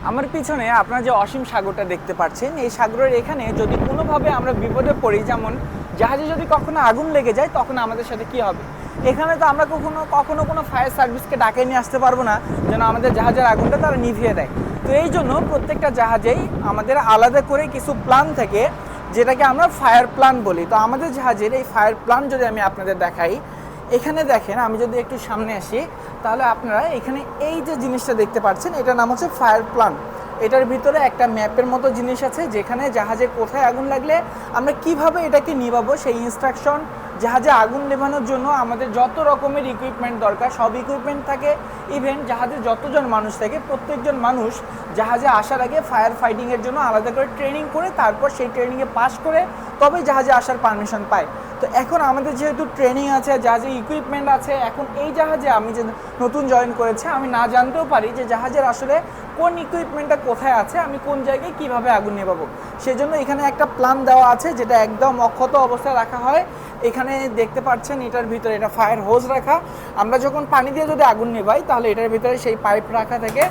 আমার পিছনে আপনারা যে অসীম সাগরটা দেখতে পাচ্ছেন, এই সাগরের এখানে যদি কোনোভাবে আমরা বিপদে পড়ি, যেমন জাহাজে যদি কখনো আগুন লেগে যায়, তখন আমাদের সাথে কি হবে? এখানে তো আমরা কখনো কোনো ফায়ার সার্ভিসকে ডাকে নিয়ে আসতে পারবো না যেন আমাদের জাহাজের আগুনটা তারা নিভিয়ে দেয়। তো এই জন্য প্রত্যেকটা জাহাজেই আমাদের আলাদা করে কিছু প্ল্যান থাকে, যেটাকে আমরা ফায়ার প্ল্যান বলি। তো আমাদের জাহাজের এই ফায়ার প্ল্যান যদি আমি আপনাদের দেখাই, এখানে দেখেন, আমি যদি একটু সামনে আসি, তাহলে আপনারা এখানে এই যে জিনিসটা দেখতে পাচ্ছেন, এটার নাম হচ্ছে ফায়ার প্ল্যান। এটার ভিতরে একটা ম্যাপের মতো জিনিস আছে, যেখানে জাহাজে কোথায় আগুন লাগলে আমরা কিভাবে এটাকে নিভাবো সেই ইনস্ট্রাকশন, জাহাজে আগুন নেভানোর জন্য আমাদের যত রকমের ইকুইপমেন্ট দরকার সব ইকুইপমেন্ট থাকে। ইভেন জাহাজে যতজন মানুষ থাকে, প্রত্যেকজন মানুষ জাহাজে আসার আগে ফায়ার ফাইটিংয়ের জন্য আলাদা করে ট্রেনিং করে, তারপর সেই ট্রেনিংয়ে পাস করে তবেই জাহাজে আসার পারমিশন পায়। তো এখন আমাদের যেহেতু ট্রেনিং আছে, জাহাজে ইকুইপমেন্ট আছে, এখন এই জাহাজে আমি যে নতুন জয়েন করেছি, আমি না জানতেও পারি যে জাহাজের আসলে কোন ইকুইপমেন্টটা কোথায় আছে, আমি কোন জায়গায় কিভাবে আগুন নেভাবো। সেজন্য এখানে একটা প্ল্যান দেওয়া আছে, যেটা একদম অক্ষত অবস্থায় রাখা হয়। এখানে দেখতে পাচ্ছেন এটার ভিতরে এটা ফায়ার হোজ রাখা। আমরা যখন পানি দিয়ে যদি আগুন নেভাই, তাহলে এটার ভিতরে সেই পাইপ রাখা থাকে।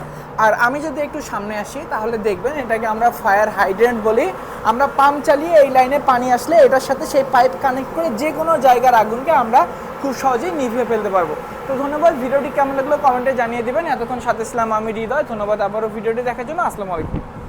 আর আমি যদি একটু সামনে আসি, তাহলে দেখবেন এটাকে আমরা ফায়ার হাইড্রেন্ট বলি। আমরা পাম্প চালিয়ে এই লাইনে পানি আসলে এটার সাথে সেই পাইপ কানেক্ট করে যে কোনো জায়গার আগুনকে আমরা খুব সহজেই নিভিয়ে ফেলতে পারবো। তো ধন্যবাদ, ভিডিওটি কেমন লাগলো কমেন্টে জানিয়ে দেবেন। এতক্ষণ সাথে ছিলাম আমি হৃদয়। ধন্যবাদ আবারও ভিডিওটি দেখার জন্য। আসসালামু আলাইকুম।